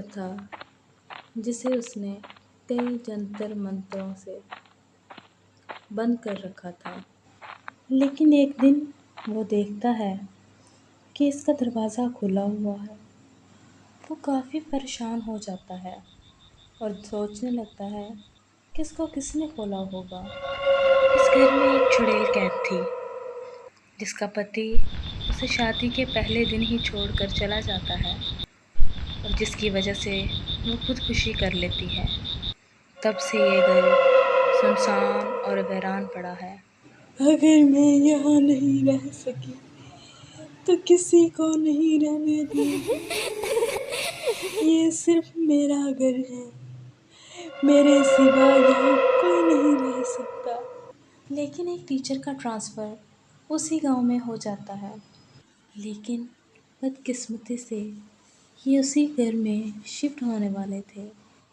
گھر تھا جسے اس نے کئی جنتر منتروں سے بند کر رکھا تھا، لیکن ایک دن وہ دیکھتا ہے کہ اس کا دروازہ کھلا ہوا ہے۔ وہ کافی پریشان ہو جاتا ہے اور سوچنے لگتا ہے کہ اس کو کس نے کھولا ہوگا۔ اس گھر میں ایک چڑیل قید تھی جس کا پتی اسے شادی کے پہلے دن ہی چھوڑ کر چلا جاتا ہے اور جس کی وجہ سے وہ خودکشی کر لیتی ہے۔ تب سے یہ گھر سنسان اور ویران پڑا ہے۔ اگر میں یہاں نہیں رہ سکی تو کسی کو نہیں رہنے دوں گی۔ یہ صرف میرا گھر ہے، میرے سوا یہاں کوئی نہیں رہ سکتا۔ لیکن ایک ٹیچر کا ٹرانسفر اسی گاؤں میں ہو جاتا ہے، لیکن بدقسمتی سے یہ اسی گھر میں شفٹ ہونے والے تھے۔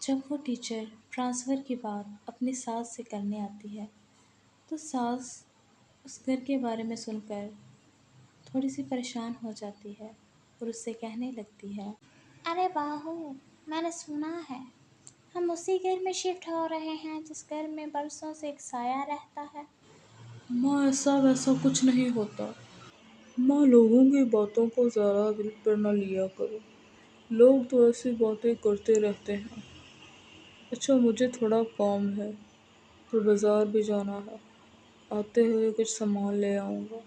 جب وہ ٹیچر ٹرانسفر کی بات اپنی ساس سے کرنے آتی ہے تو ساس اس گھر کے بارے میں سن کر تھوڑی سی پریشان ہو جاتی ہے اور اس سے کہنے لگتی ہے، ارے باہو، میں نے سنا ہے ہم اسی گھر میں شفٹ ہو رہے ہیں جس گھر میں برسوں سے ایک سایہ رہتا ہے۔ ماں ایسا ویسا کچھ نہیں ہوتا۔ ماں لوگوں کی باتوں کو زیادہ دل پر نہ لیا کرو، لوگ تو ایسی باتیں کرتے رہتے ہیں۔ اچھا مجھے تھوڑا کام ہے تو بازار بھی جانا ہے، آتے ہوئے کچھ سامان لے آؤں گا۔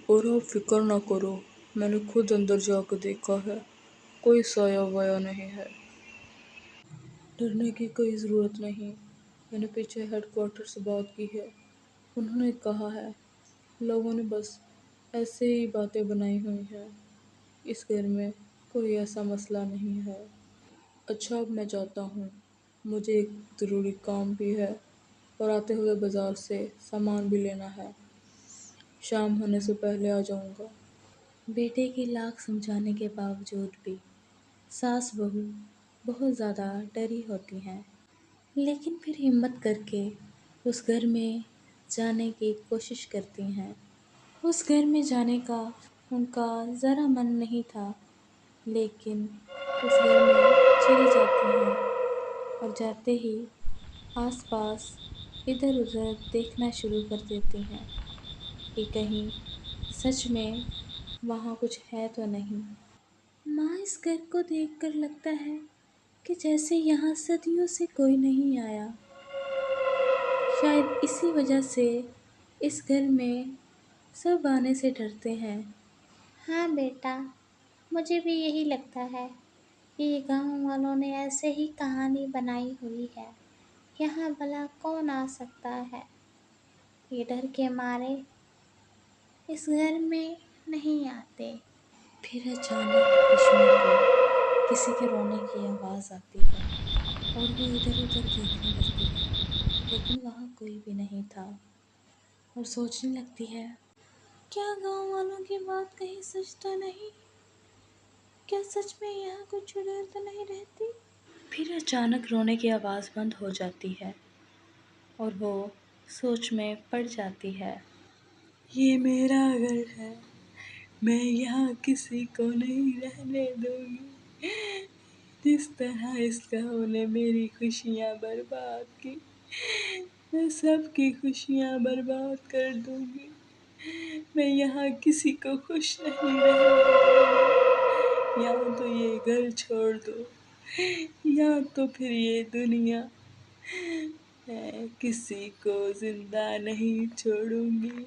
اور آپ فکر نہ کرو، میں نے خود اندر جا کے دیکھا ہے، کوئی سایہ وایا نہیں ہے۔ ڈرنے کی کوئی ضرورت نہیں، میں نے پیچھے ہیڈ کوارٹر سے بات کی ہے، انہوں نے کہا ہے لوگوں نے بس ایسے ہی باتیں بنائی ہوئی ہیں، اس گھر میں کوئی ایسا مسئلہ نہیں ہے۔ اچھا اب میں جاتا ہوں، مجھے ایک ضروری کام بھی ہے اور آتے ہوئے بازار سے سامان بھی لینا ہے، شام ہونے سے پہلے آ جاؤں گا۔ بیٹے کی لاکھ سمجھانے کے باوجود بھی ساس بہو بہت زیادہ ڈری ہوتی ہیں، لیکن پھر ہمت کر کے اس گھر میں جانے کی کوشش کرتی ہیں۔ اس گھر میں جانے کا ان کا ذرا من نہیں تھا، لیکن اس گھر میں چلی جاتی ہیں اور جاتے ہی آس پاس ادھر ادھر دیکھنا شروع کر دیتی ہیں کہ کہیں سچ میں وہاں کچھ ہے تو نہیں۔ ماں اس گھر کو دیکھ کر لگتا ہے کہ جیسے یہاں صدیوں سے کوئی نہیں آیا۔ شاید اسی وجہ سے اس گھر میں سب آنے سے ڈرتے ہیں۔ ہاں بیٹا، مجھے بھی یہی لگتا ہے کہ یہ گاؤں والوں نے ایسے ہی کہانی بنائی ہوئی ہے، یہاں بھلا کون آ سکتا ہے۔ یہ ڈر کے مارے اس گھر میں نہیں آتے۔ پھر اچانک رشمی کو کسی کے رونے کی آواز آتی ہے اور وہ ادھر ادھر دیکھنے لگتی ہے، لیکن وہاں کوئی بھی نہیں تھا اور سوچنے لگتی ہے، کیا گاؤں والوں کی بات کہیں سچ تو نہیں؟ کیا سچ میں یہاں کوئی چڑیل تو نہیں رہتی؟ پھر اچانک رونے کی آواز بند ہو جاتی ہے اور وہ سوچ میں پڑ جاتی ہے، یہ میرا گھر ہے، میں یہاں کسی کو نہیں رہنے دوں گی۔ جس طرح اس گاؤں نے میری خوشیاں برباد کی، میں سب کی خوشیاں برباد کر دوں گی۔ میں یہاں کسی کو خوش نہیں رہنے دوں گی۔ یا تو یہ گھر چھوڑ دو یا تو پھر یہ دنیا، میں کسی کو زندہ نہیں چھوڑوں گی،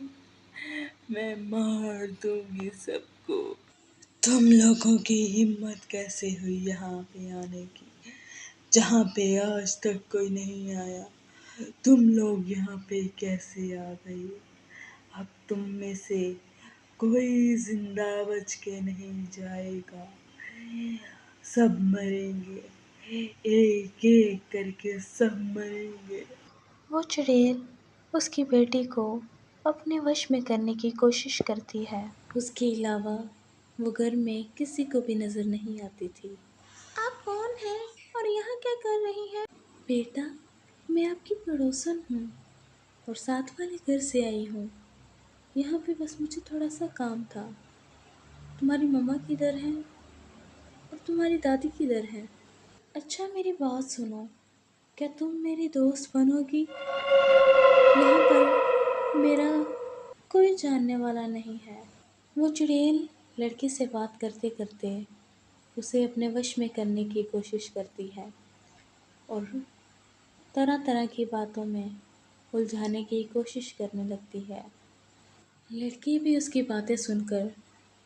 میں مار دوں گی سب کو۔ تم لوگوں کی ہمت کیسے ہوئی یہاں پہ آنے کی، جہاں پہ آج تک کوئی نہیں آیا؟ تم لوگ یہاں پہ کیسے آ گئی؟ اب تم میں سے کوئی زندہ بچ کے نہیں جائے گا، سب مریں گے، ایک ایک کر کے سب مریں گے۔ وہ چڑیل اس کی بیٹی کو اپنے وش میں کرنے کی کوشش کرتی ہے، اس کے علاوہ وہ گھر میں کسی کو بھی نظر نہیں آتی تھی۔ آپ کون ہیں اور یہاں کیا کر رہی ہیں؟ بیٹا، میں آپ کی پڑوسن ہوں اور ساتھ والے گھر سے آئی ہوں، یہاں پہ بس مجھے تھوڑا سا کام تھا۔ تمہاری مما کدھر ہیں اور تمہاری دادی کدھر ہیں؟ اچھا میری بات سنو، کیا تم میری دوست بنو گی؟ یہاں پر میرا کوئی جاننے والا نہیں ہے۔ وہ چڑیل لڑکی سے بات کرتے کرتے اسے اپنے وش میں کرنے کی کوشش کرتی ہے اور طرح طرح کی باتوں میں الجھانے کی کوشش کرنے لگتی ہے۔ لڑکی بھی اس کی باتیں سن کر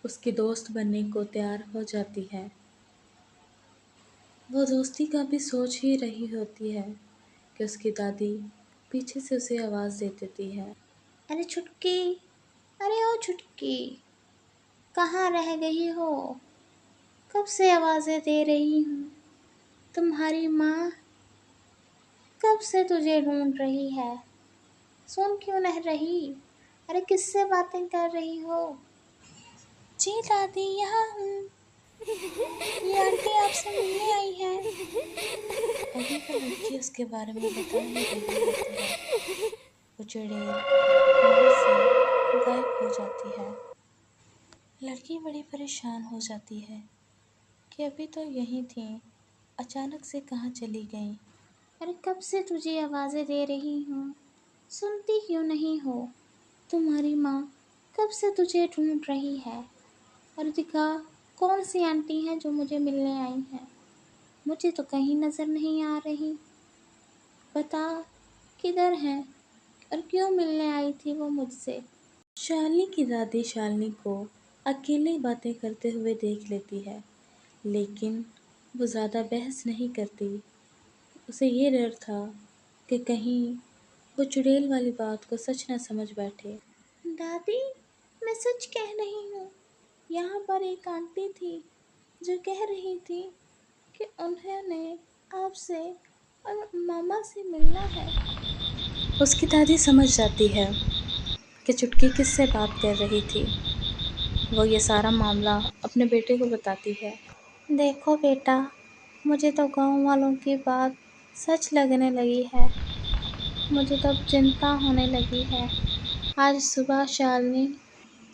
اس کی دوست بننے کو تیار ہو جاتی ہے۔ وہ دوستی کا بھی سوچ ہی رہی ہوتی ہے کہ اس کی دادی پیچھے سے اسے آواز دے دیتی ہے۔ ارے چھٹکی، ارے او چھٹکی، کہاں رہ گئی ہو؟ کب سے آوازیں دے رہی ہوں، تمہاری ماں کب سے تجھے ڈھونڈ رہی ہے، سن کیوں نہیں رہی؟ ارے کس سے باتیں کر رہی ہو؟ جی دادی یہاں ہوں، یہ آنٹی آپ سے ملنے آئی ہے۔ ابھی وہ لڑکی اس کے بارے میں بتا ہی رہی ہوتی ہے، وہ چڑیل وہاں سے غائب ہو جاتی ہے۔ لڑکی بڑی پریشان ہو جاتی ہے کہ ابھی تو یہیں تھیں، اچانک سے کہاں چلی گئیں۔ ارے کب سے تجھے آوازیں دے رہی ہوں، سنتی کیوں نہیں ہو؟ تمہاری ماں کب سے تجھے ڈھونڈ رہی ہے، اور دکھا کون سی آنٹی ہیں جو مجھے ملنے آئی ہیں؟ مجھے تو کہیں نظر نہیں آ رہی، بتا کدھر ہیں اور کیوں ملنے آئی تھی وہ مجھ سے؟ شالنی کی دادی شالنی کو اکیلے باتیں کرتے ہوئے دیکھ لیتی ہے، لیکن وہ زیادہ بحث نہیں کرتی۔ اسے یہ ڈر تھا کہ کہیں وہ چڑیل والی بات کو سچ نہ سمجھ بیٹھے۔ دادی میں سچ کہہ رہی ہوں، یہاں پر ایک آنٹی تھی جو کہہ رہی تھی کہ انہوں نے آپ سے اور ماما سے ملنا ہے۔ اس کی دادی سمجھ جاتی ہے کہ چٹکی کس سے بات کر رہی تھی۔ وہ یہ سارا معاملہ اپنے بیٹے کو بتاتی ہے۔ دیکھو بیٹا، مجھے تو گاؤں والوں کی بات سچ لگنے لگی ہے، مجھے تو اب چنتا ہونے لگی ہے۔ آج صبح شالنی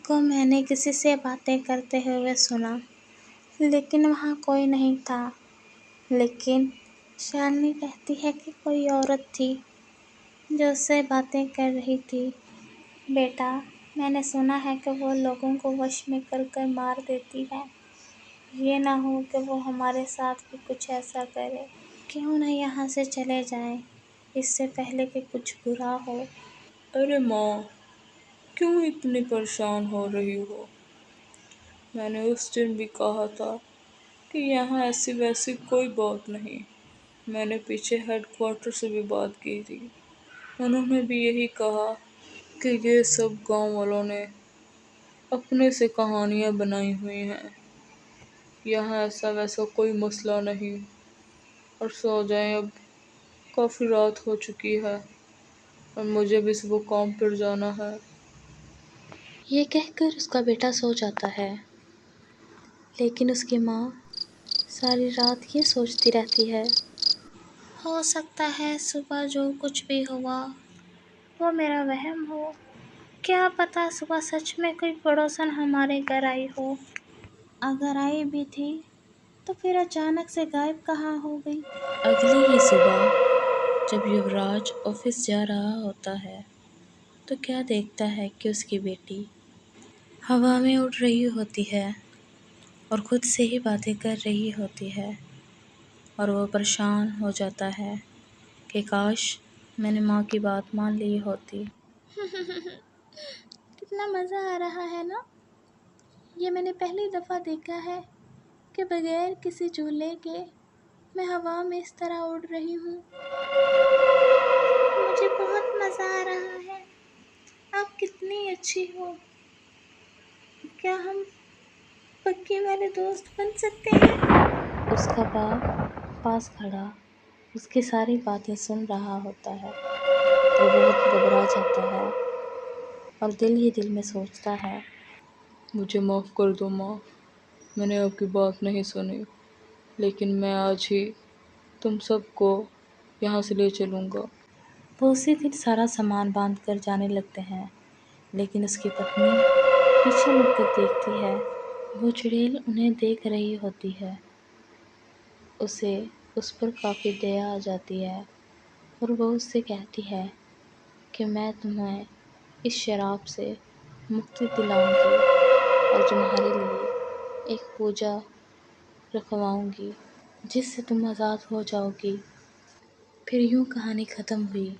کو میں نے کسی سے باتیں کرتے ہوئے سنا، لیکن وہاں کوئی نہیں تھا، لیکن شالنی کہتی ہے کہ کوئی عورت تھی جو اس سے باتیں کر رہی تھی۔ بیٹا میں نے سنا ہے کہ وہ لوگوں کو وش میں کر کر مار دیتی ہے، یہ نہ ہو کہ وہ ہمارے ساتھ بھی کچھ ایسا کرے۔ کیوں نہ یہاں سے چلے جائیں اس سے پہلے کہ کچھ برا ہو۔ ارے ماں، کیوں اتنی پریشان ہو رہی ہو؟ میں نے اس دن بھی کہا تھا کہ یہاں ایسی ویسی کوئی بات نہیں۔ میں نے پیچھے ہیڈ کوارٹر سے بھی بات کی تھی، انہوں نے بھی یہی کہا کہ یہ سب گاؤں والوں نے اپنے سے کہانیاں بنائی ہوئی ہیں، یہاں ایسا ویسا کوئی مسئلہ نہیں۔ اور سو جائیں اب، کافی رات ہو چکی ہے اور مجھے بھی صبح کام پر جانا ہے۔ یہ کہہ کر اس کا بیٹا سو جاتا ہے، لیکن اس کی ماں ساری رات یہ سوچتی رہتی ہے۔ ہو سکتا ہے صبح جو کچھ بھی ہوا وہ میرا وہم ہو، کیا پتہ صبح سچ میں کوئی پڑوسن ہمارے گھر آئی ہو، اگر آئی بھی تھی تو پھر اچانک سے غائب کہاں ہو گئی۔ اگلی ہی صبح جب یوراج آفس جا رہا ہوتا ہے تو کیا دیکھتا ہے کہ اس کی بیٹی ہوا میں اڑ رہی ہوتی ہے اور خود سے ہی باتیں کر رہی ہوتی ہے، اور وہ پریشان ہو جاتا ہے کہ کاش میں نے ماں کی بات مان لی ہوتی۔ کتنا مزہ آ رہا ہے نا، یہ میں نے پہلی دفعہ دیکھا ہے کہ بغیر کسی جھولے کے میں ہوا میں اس طرح اڑ رہی ہوں۔ مجھے بہت مزہ آ رہا ہے، آپ کتنی اچھی ہو، کیا ہم پکے والے دوست بن سکتے ہیں؟ اس کا باپ پاس کھڑا اس کی ساری باتیں سن رہا ہوتا ہے، وہ بہت گھبرا جاتا ہے اور دل ہی دل میں سوچتا ہے، مجھے معاف کر دو ماں، میں نے آپ کی بات نہیں سنی، لیکن میں آج ہی تم سب کو یہاں سے لے چلوں گا۔ وہ اسی دن سارا سامان باندھ کر جانے لگتے ہیں، لیکن اس کی پتنی پیچھے مڑ کر دیکھتی ہے، وہ چڑیل انہیں دیکھ رہی ہوتی ہے، اسے اس پر کافی دیا آ جاتی ہے اور وہ اس سے کہتی ہے کہ میں تمہیں اس شراب سے مکتی دلاؤں گی اور تمہارے لیے ایک پوجا رکھواؤں گی جس سے تم آزاد ہو جاؤ گی۔ پھر یوں کہانی ختم ہوئی۔